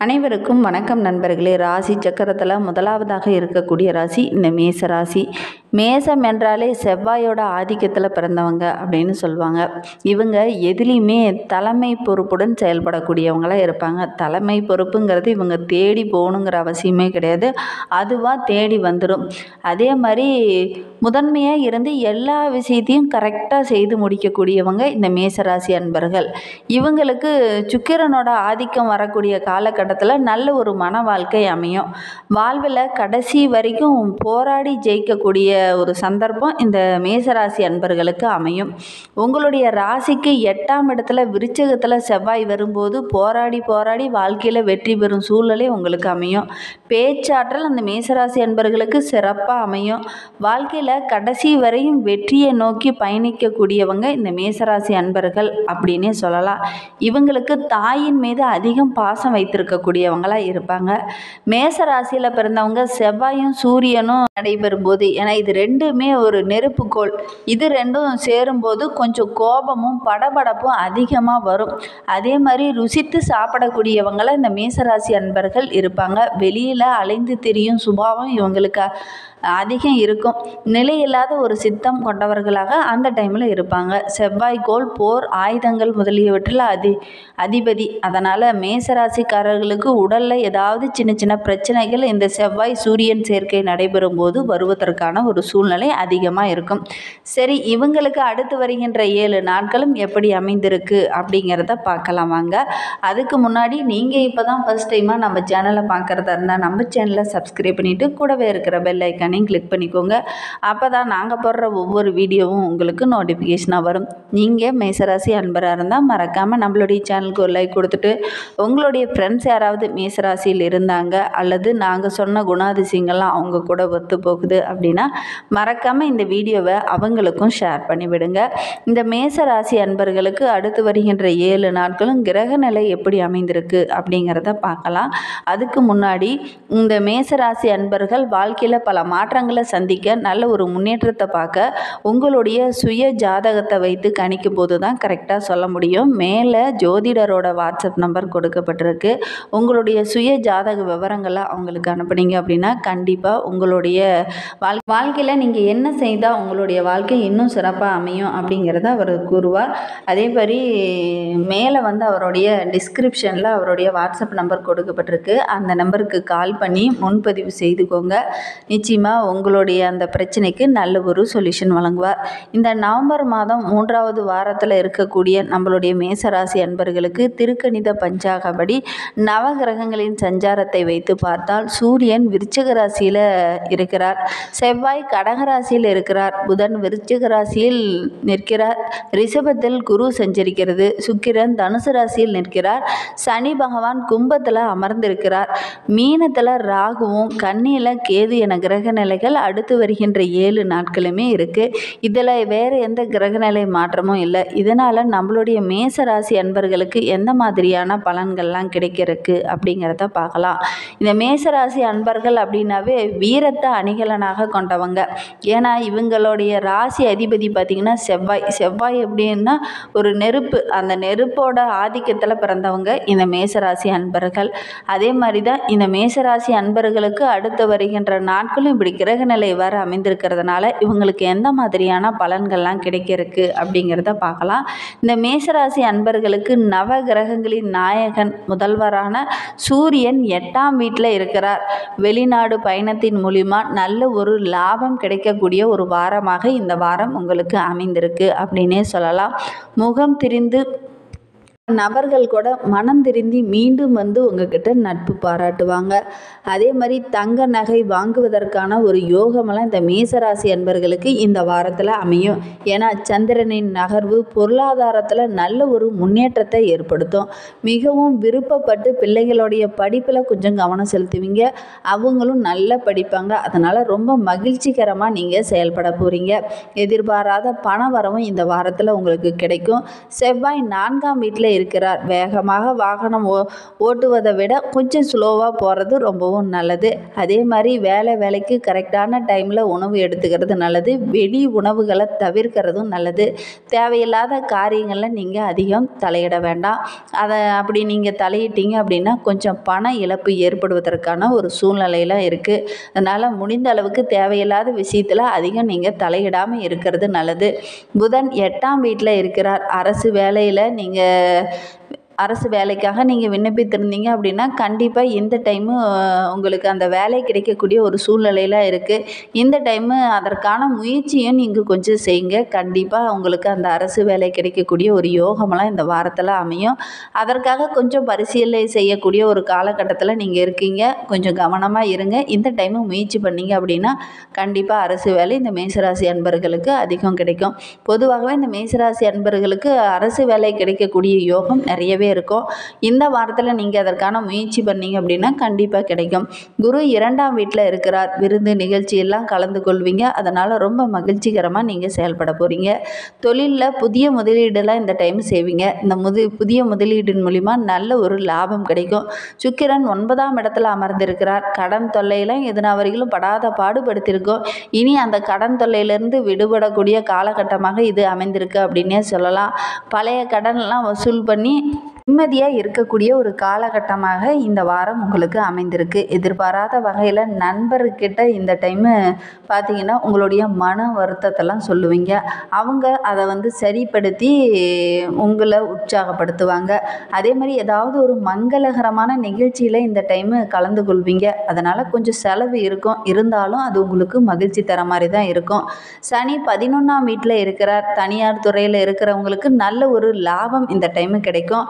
அனைவருக்கும் வணக்கம் நண்பர்களே. ராசி சக்கரத்தில் முதலாவதாக இருக்கக்கூடிய ராசி இந்த மேச ராசி. மேசம் என்றாலே செவ்வாயோட ஆதிக்கத்தில் பிறந்தவங்க அப்படின்னு சொல்லுவாங்க. இவங்க எதுலேயுமே தலைமை பொறுப்புடன் செயல்படக்கூடியவங்களாக இருப்பாங்க. தலைமை பொறுப்புங்கிறது இவங்க தேடி போகணுங்கிற அவசியமே கிடையாது, அதுவாக தேடி வந்துடும். அதே மாதிரி முதன்மையாக இருந்து எல்லா விஷயத்தையும் கரெக்டாக செய்து முடிக்கக்கூடியவங்க இந்த மேசராசி அன்பர்கள். இவங்களுக்கு சுக்கிரனோட ஆதிக்கம் வரக்கூடிய காலகட்டத்தில் நல்ல ஒரு மன வாழ்க்கை அமையும். வாழ்வில் கடைசி வரைக்கும் போராடி ஜெயிக்கக்கூடிய ஒரு சந்தர்ப்பம் இந்த மேசராசி அன்பர்களுக்கு அமையும். உங்களுடைய ராசிக்கு 8ஆம் இடத்துல விருச்சகத்தில் செவ்வாய் வரும்போது போராடி வாழ்க்கையில் வெற்றி பெறும் சூழ்நிலை உங்களுக்கு அமையும். பேச்சாற்றல் அந்த மேசராசி அன்பர்களுக்கு சிறப்பாக அமையும். வாழ்க்கையில் கடைசி வரையும் வெற்றியை நோக்கி பயணிக்கக்கூடியவங்க இந்த மேசராசி அன்பர்கள் அப்படின்னே சொல்லலாம். இவங்களுக்கு தாயின் மீது அதிகம் பாசம் வைத்திருக்கக்கூடியவங்களா இருப்பாங்க. மேசராசியில் பிறந்தவங்க செவ்வாயும் சூரியனும் நடைபெறும் போது, ஏன்னா இது ரெண்டுமே ஒரு நெருப்புக்கோள், இது ரெண்டும் சேரும்போது கொஞ்சம் கோபமும் படபடப்பும் அதிகமாக வரும். அதே மாதிரி ருசித்து சாப்பிடக்கூடியவங்கள இந்த மேசராசி அன்பர்கள் இருப்பாங்க. வெளியில் அலைந்து திரியும் சுபாவம் இவங்களுக்கு அதிகம் இருக்கும். நிலையில்லாத ஒரு சித்தம் கொண்டவர்களாக அந்த டைமில் இருப்பாங்க. செவ்வாய்க்கோள் போர் ஆயுதங்கள் முதலியவற்றில் அதிபதி. அதனால் மேசராசிக்காரர்களுக்கு உடலில் ஏதாவது சின்ன சின்ன பிரச்சனைகள் இந்த செவ்வாய் சூரியன் சேர்க்கை நடைபெறும் போது வருவதற்கான ஒரு சூழ்நிலை அதிகமாக இருக்கும். சரி, இவங்களுக்கு அடுத்து வருகின்ற 7 நாட்களும் எப்படி அமைந்திருக்கு அப்படிங்கிறத பார்க்கலாம் வாங்க. அதுக்கு முன்னாடி நீங்கள் இப்போ தான் ஃபர்ஸ்ட் டைமாக நம்ம சேனலை பார்க்குறதா இருந்தால் நம்ம சேனலை சப்ஸ்கிரைப் பண்ணிவிட்டு கூடவே இருக்கிற பெல் ஐக்கானையும் கிளிக் பண்ணிக்கோங்க. அப்போ தான் நாங்கள் போடுற ஒவ்வொரு வீடியோவும் உங்களுக்கு நோட்டிஃபிகேஷனாக வரும். நீங்கள் மேசராசி அன்பராக இருந்தால் மறக்காமல் நம்மளுடைய சேனலுக்கு ஒரு லைக் கொடுத்துட்டு, உங்களுடைய ஃப்ரெண்ட்ஸ் யாராவது மேசராசியில் இருந்தாங்க அல்லது நாங்கள் சொன்ன குணாதிசயங்கள்லாம் அவங்க கூட ஒத்து போகுது அப்படின்னா மறக்காமல் இந்த வீடியோவை அவங்களுக்கும் ஷேர் பண்ணிவிடுங்க. இந்த மேசராசி அன்பர்களுக்கு அடுத்து வருகின்ற 7 நாட்களும் கிரக நிலை எப்படி அமைந்திருக்கு அப்படிங்கிறத பார்க்கலாம். அதுக்கு முன்னாடி இந்த மேசராசி அன்பர்கள் வாழ்க்கையில் பல மாற்றங்களை சந்திக்க, நல்ல ஒரு முன்னேற்றத்தை பார்க்க உங்களுடைய சுய ஜாதகத்தை வைத்து கணிக்கும் போது தான் கரெக்டாக சொல்ல முடியும். மேலே ஜோதிடரோட வாட்ஸ்அப் நம்பர் கொடுக்கப்பட்டிருக்கு. உங்களுடைய சுய ஜாதக விவரங்களை அவங்களுக்கு அனுப்புனீங்க அப்படின்னா கண்டிப்பாக உங்களுடைய வாழ்க்கையில் நீங்கள் என்ன செய்தால் உங்களுடைய வாழ்க்கை இன்னும் சிறப்பாக அமையும் அப்படிங்கிறத அவர் கூறுவார். அதே மாதிரி மேலே அவருடைய டிஸ்கிரிப்ஷனில் அவருடைய வாட்ஸ்அப் நம்பர் கொடுக்கப்பட்டிருக்கு. அந்த நம்பருக்கு கால் பண்ணி முன்பதிவு செய்துக்கோங்க. நிச்சயமாக உங்களுடைய அந்த பிரச்சனைக்கு நல்ல ஒரு சொல்யூஷன் வழங்குவார். இந்த நவம்பர் மாதம் 3வது வாரத்தில் இருக்கக்கூடிய நம்மளுடைய மேசராசி அன்பர்களுக்கு திருக்கணித பஞ்சாங்கப்படி நவகிரகங்களின் சஞ்சாரத்தை வைத்து பார்த்தால் சூரியன் விருச்சிக ராசியில் இருக்கிறார், செவ்வாய் கடகராசியில் இருக்கிறார், புதன் விருச்சிக ராசியில் நிற்கிறார், ரிஷபத்தில் குரு சஞ்சரிக்கிறது, சுக்கிரன் தனுசு ராசியில் நிற்கிறார், சனி பகவான் கும்பத்தில் அமர்ந்திருக்கிறார், மீனத்தில் ராகுவும் கன்னியில் கேது என கிரக நிலைகள் அடுத்து வருகின்ற 7 நாட்களுமே இருக்குது. இதில் வேறு எந்த கிரகநிலை மாற்றமும் இல்லை. இதனால் நம்மளுடைய மேசராசி அன்பர்களுக்கு எந்த மாதிரியான பலன்கள்லாம் கிடைக்கிறதுக்கு அப்படிங்கிறத பார்க்கலாம். இந்த மேசராசி அன்பர்கள் அப்படின்னாவே வீரத்தை அணிகலனாக கொண்டவங்க. ஏன்னா இவங்களுடைய ராசி அதிபதி பார்த்திங்கன்னா செவ்வாய் எப்படின்னா ஒரு நெருப்பு, அந்த நெருப்போட ஆதிக்கத்தில் பிறந்தவங்க இந்த மேசராசி அன்பர்கள். அதே மாதிரி தான் இந்த மேசராசி அன்பர்களுக்கு அடுத்து வருகின்ற நாட்களும் இப்படி கிரக நிலை வர அமைந்திருக்கிறதுனால இவங்களுக்கு எந்த மாதிரியான பலன்கள்லாம் கிடைக்கிறதுக்கு அப்படிங்கிறத பார்க்கலாம். இந்த மேசராசி அன்பர்களுக்கு நவ கிரகங்களின் நாயகன் முதல்வரான சூரியன் 8ஆம் வீட்டில் இருக்கிறார். வெளிநாடு பயணத்தின் மூலிமா நல்ல ஒரு லாபம் கிடைக்கக்கூடிய ஒரு வாரமாக இந்த வாரம் உங்களுக்கு அமைந்திருக்கு அப்படின்னே சொல்லலாம். முகம் திரிந்து நபர்கள் கூட மனம் திருந்தி மீண்டும் உங்ககிட்ட நட்பு பாராட்டுவாங்க. அதே மாதிரி தங்க நகை வாங்குவதற்கான ஒரு யோகமெல்லாம் இந்த மேசராசி அன்பர்களுக்கு இந்த வாரத்தில் அமையும். ஏன்னா சந்திரனின் நகர்வு பொருளாதாரத்தில் நல்ல ஒரு முன்னேற்றத்தை ஏற்படுத்தும். மிகவும் விருப்பப்பட்டு பிள்ளைகளுடைய படிப்பில் கொஞ்சம் கவனம் செலுத்துவீங்க. அவங்களும் நல்லா படிப்பாங்க. அதனால் ரொம்ப மகிழ்ச்சிகரமாக நீங்கள் செயல்பட போகிறீங்க. எதிர்பாராத பண வரவும் இந்த வாரத்தில் உங்களுக்கு கிடைக்கும். செவ்வாய் 4ஆம் வீட்டில் இருக்கிறார். வேகமாக வாகனம் ஓட்டுவதை விட கொஞ்சம் ஸ்லோவாக போகிறது ரொம்பவும் நல்லது. அதே மாதிரி வேலைக்கு கரெக்டான டைமில் உணவு எடுத்துக்கிறது நல்லது. வெளி உணவுகளை தவிர்க்கிறதும் நல்லது. தேவையில்லாத காரியங்களில் நீங்கள் அதிகம் தலையிட வேண்டாம். அப்படி நீங்கள் தலையிட்டீங்க அப்படின்னா கொஞ்சம் பண இழப்பு ஏற்படுவதற்கான ஒரு சூழ்நிலையெல்லாம் இருக்குது. அதனால் முடிந்த அளவுக்கு தேவையில்லாத விஷயத்தில் அதிகம் நீங்கள் தலையிடாமல் இருக்கிறது நல்லது. புதன் 8ஆம் வீட்டில் இருக்கிறார். அரசு வேலைக்காக நீங்கள் விண்ணப்பித்திருந்தீங்க அப்படின்னா கண்டிப்பாக இந்த டைமு உங்களுக்கு அந்த வேலை கிடைக்கக்கூடிய ஒரு சூழ்நிலையில் இருக்குது. இந்த டைமு அதற்கான முயற்சியும் நீங்கள் கொஞ்சம் செய்யுங்க. கண்டிப்பாக உங்களுக்கு அந்த அரசு வேலை கிடைக்கக்கூடிய ஒரு யோகமெல்லாம் இந்த வாரத்தில் அமையும். அதற்காக கொஞ்சம் பரிசீலனை செய்யக்கூடிய ஒரு காலகட்டத்தில் நீங்கள் இருக்கீங்க. கொஞ்சம் கவனமாக இருங்க. இந்த டைமு முயற்சி பண்ணீங்க அப்படின்னா கண்டிப்பாக அரசு வேலை இந்த மேசராசி அன்பர்களுக்கு அதிகம் கிடைக்கும். பொதுவாகவே இந்த மேசராசி அன்பர்களுக்கு அரசு வேலை கிடைக்கக்கூடிய யோகம் நிறையவே இருக்கும். இந்த வாரத்தில் நீங்கள் அதற்கான முயற்சி பண்ணீங்க அப்படின்னா கண்டிப்பாக கிடைக்கும். குரு 2ஆம் வீட்டில் இருக்கிறார். விருந்து நிகழ்ச்சி எல்லாம் கலந்து கொள்வீங்க. அதனால் ரொம்ப மகிழ்ச்சிகரமாக நீங்கள் செயல்பட போகிறீங்க. தொழிலில் புதிய முதலீடெல்லாம் இந்த டைம் செய்வீங்க. இந்த புதிய முதலீடின் மூலிமா நல்ல ஒரு லாபம் கிடைக்கும். சுக்கிரன் 9ஆம் இடத்துல அமர்ந்திருக்கிறார். கடன் தொல்லையெல்லாம் எதுனா வரையிலும் படாத பாடுபடுத்தியிருக்கோம். இனி அந்த கடன் தொல்லையிலிருந்து விடுபடக்கூடிய காலகட்டமாக இது அமைந்திருக்கு அப்படின்னே சொல்லலாம். பழைய கடன்லாம் வசூல் பண்ணி நிம்மதியாக இருக்கக்கூடிய ஒரு காலகட்டமாக இந்த வாரம் உங்களுக்கு அமைந்திருக்கு. எதிர்பாராத வகையில் நண்பர்கிட்ட இந்த டைமு பார்த்திங்கன்னா உங்களுடைய மன வருத்தத்தெல்லாம் சொல்லுவீங்க. அவங்க அதை சரிப்படுத்தி உங்களை உற்சாகப்படுத்துவாங்க. அதே மாதிரி ஏதாவது ஒரு மங்களகரமான நிகழ்ச்சியில் இந்த டைமு கலந்து கொள்வீங்க. அதனால் கொஞ்சம் செலவு இருக்கும். இருந்தாலும் அது உங்களுக்கு மகிழ்ச்சி தர மாதிரி தான் இருக்கும். சனி 11ஆம் வீட்டில் இருக்கிறார். தனியார் துறையில் இருக்கிறவங்களுக்கு நல்ல ஒரு லாபம் இந்த டைமு கிடைக்கும்.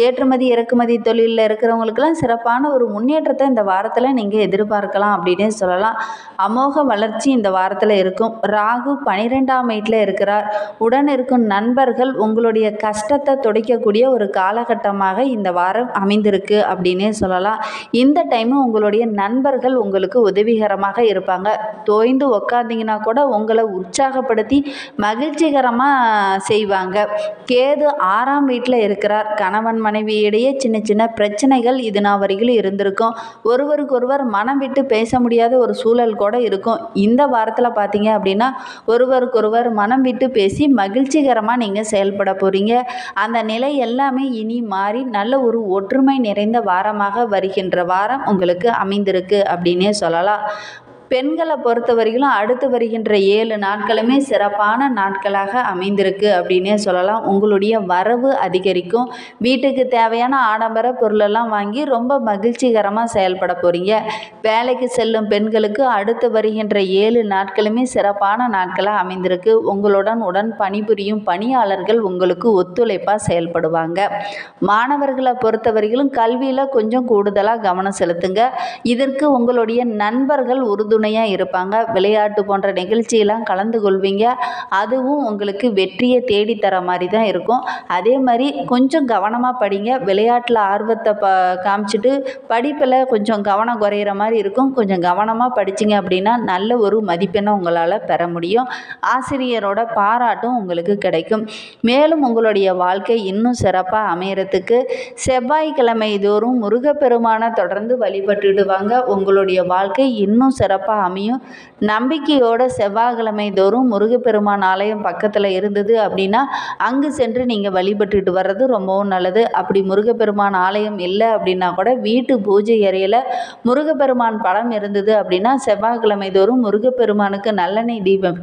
ஏற்றுமதி இறக்குமதி தொழிலில் இருக்கிறவங்களுக்கெல்லாம் சிறப்பான ஒரு முன்னேற்றத்தை இந்த வாரத்தில் நீங்கள் எதிர்பார்க்கலாம் அப்படின்னே சொல்லலாம். அமோக வளர்ச்சி இந்த வாரத்தில் இருக்கும். ராகு 12ஆம் வீட்டில் இருக்கிறார். உடன் இருக்கும் நண்பர்கள் உங்களுடைய கஷ்டத்தை துடைக்கக்கூடிய ஒரு காலகட்டமாக இந்த வாரம் அமைந்திருக்கு அப்படின்னே சொல்லலாம். இந்த டைமு உங்களுடைய நண்பர்கள் உங்களுக்கு உதவிகரமாக இருப்பாங்க. தோய்ந்து உக்காந்தீங்கன்னா கூட உங்களை உற்சாகப்படுத்தி மகிழ்ச்சிகரமாக செய்வாங்க. கேது 6ஆம் வீட்டில் இருக்கிறார். கணவன் மனைவியிடையே சின்ன சின்ன பிரச்சனைகள் இது நாள் வரைக்கும் இருந்திருக்கும். ஒருவருக்கொருவர் மனம் விட்டு பேச முடியாத ஒரு சூழல் கூட இருக்கும். இந்த வாரத்தில் பார்த்தீங்க அப்படின்னா ஒருவருக்கொருவர் மனம் விட்டு பேசி மகிழ்ச்சிகரமாக நீங்கள் செயல்பட போகிறீங்க. அந்த நிலை எல்லாமே இனி மாறி நல்ல ஒரு ஒற்றுமை நிறைந்த வாரமாக வருகின்ற வாரம் உங்களுக்கு அமைந்திருக்கு அப்படின்னே சொல்லலாம். பெண்களை பொறுத்த வரைக்கும் அடுத்து வருகின்ற 7 நாட்களுமே சிறப்பான நாட்களாக அமைந்திருக்கு அப்படின்னே சொல்லலாம். உங்களுடைய வரவு அதிகரிக்கும். வீட்டுக்கு தேவையான ஆடம்பர பொருளெல்லாம் வாங்கி ரொம்ப மகிழ்ச்சிகரமாக செயல்பட போகிறீங்க. வேலைக்கு செல்லும் பெண்களுக்கு அடுத்து வருகின்ற 7 நாட்களுமே சிறப்பான நாட்களாக அமைந்திருக்கு. உடன் பணிபுரியும் பணியாளர்கள் உங்களுக்கு ஒத்துழைப்பாக செயல்படுவாங்க. மாணவர்களை பொறுத்த வரைக்கும் கல்வியில் கொஞ்சம் கூடுதலாக கவனம் செலுத்துங்க. இதற்கு உங்களுடைய நண்பர்கள் உறுதுணையாக இருப்பாங்க. விளையாட்டு போன்ற நிகழ்ச்சியெல்லாம் கலந்து கொள்வீங்க. அதுவும் உங்களுக்கு வெற்றியை தேடித்தர மாதிரி தான் இருக்கும். அதே மாதிரி கொஞ்சம் கவனமாக படிங்க. விளையாட்டில் ஆர்வத்தை காமிச்சிட்டு படிப்பில் கொஞ்சம் கவனம் குறையிற மாதிரி இருக்கும். கொஞ்சம் கவனமாக படிச்சிங்க அப்படின்னா நல்ல ஒரு மதிப்பெண்ணை உங்களால் பெற முடியும். ஆசிரியரோட பாராட்டும் உங்களுக்கு கிடைக்கும். மேலும் உங்களுடைய வாழ்க்கை இன்னும் சிறப்பாக அமையறதுக்கு செவ்வாய்க்கிழமை தோறும் முருகப்பெருமானை தொடர்ந்து வழிபட்டுடுவாங்க. உங்களுடைய வாழ்க்கை இன்னும் சிறப்பாக அமையும். நம்பிக்கையோட செவ்வாய்க்கிழமை தோறும் முருகப்பெருமான் ஆலயம் பக்கத்தில் இருந்தது அப்படின்னா அங்கு சென்று நீங்கள் வழிபட்டுட்டு வர்றது ரொம்பவும் நல்லது. அப்படி முருகப்பெருமான் ஆலயம் இல்லை அப்படின்னா கூட வீட்டு பூஜை அறையில் முருகப்பெருமான் படம் இருந்தது அப்படின்னா செவ்வாய்க்கிழமை தோறும் முருகப்பெருமானுக்கு நல்லெண்ணெய் தீபம்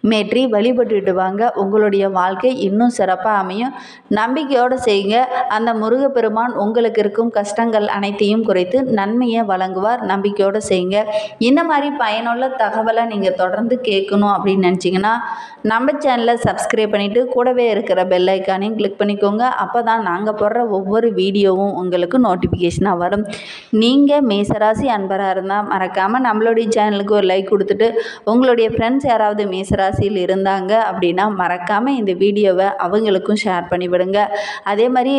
மேற்றி வழிபட்டுட்டு வாங்க. உங்களுடைய வாழ்க்கை இன்னும் சிறப்பாக அமையும். நம்பிக்கையோடு செய்யுங்க. அந்த முருகப்பெருமான் உங்களுக்கு இருக்கும் கஷ்டங்கள் அனைத்தையும் குறைத்து நன்மையை வழங்குவார். நம்பிக்கையோடு செய்யுங்க. இந்த மாதிரி பயனுள்ள தகவலை நீங்கள் தொடர்ந்து கேட்கணும் அப்படின்னு நினச்சிங்கன்னா நம்ம சேனலை சப்ஸ்கிரைப் பண்ணிவிட்டு கூடவே இருக்கிற பெல் ஐக்கானையும் கிளிக் பண்ணிக்கோங்க. அப்போ தான் நாங்கள் போடுற ஒவ்வொரு வீடியோவும் உங்களுக்கு நோட்டிஃபிகேஷனாக வரும். நீங்கள் மேசராசி அன்பராக இருந்தால் மறக்காமல் நம்மளுடைய சேனலுக்கு ஒரு லைக் கொடுத்துட்டு உங்களுடைய ஃப்ரெண்ட்ஸ் யாராவது மேசராசியில் இருந்தாங்க அப்படின்னா மறக்காமல் இந்த வீடியோவை அவங்களுக்கும் ஷேர் பண்ணிவிடுங்க. அதே மாதிரி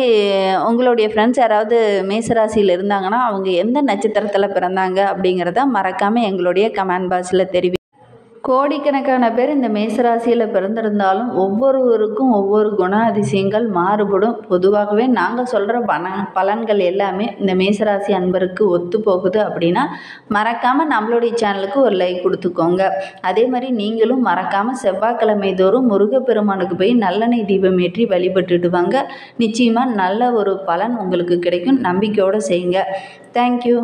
உங்களுடைய ஃப்ரெண்ட்ஸ் யாராவது மேசராசியில் இருந்தாங்கன்னா அவங்க எந்த நட்சத்திரத்தில் பிறந்தாங்க அப்படிங்கிறத மறக்காமல் எங்களுடைய கமெண்ட் பாக்ஸில் கோடிக்கணக்கான பேர் இந்த மேசராசியில் பிறந்திருந்தாலும் ஒவ்வொருவருக்கும் ஒவ்வொரு குணாதிசயங்கள் மாறுபடும். பொதுவாகவே நாங்கள் சொல்கிற பலன்கள் எல்லாமே இந்த மேசராசி அன்பருக்கு ஒத்து போகுது அப்படின்னா மறக்காமல் நம்மளுடைய சேனலுக்கு ஒரு லைக் கொடுத்துக்கோங்க. அதே மாதிரி நீங்களும் மறக்காமல் செவ்வாய்க்கிழமை தோறும் முருகப்பெருமானுக்கு போய் நல்லெண்ணெய் தீபம் ஏற்றி வழிபட்டுட்டு வாங்க. நிச்சயமாக நல்ல ஒரு பலன் உங்களுக்கு கிடைக்கும். நம்பிக்கையோடு செய்யுங்க. தேங்க்யூ.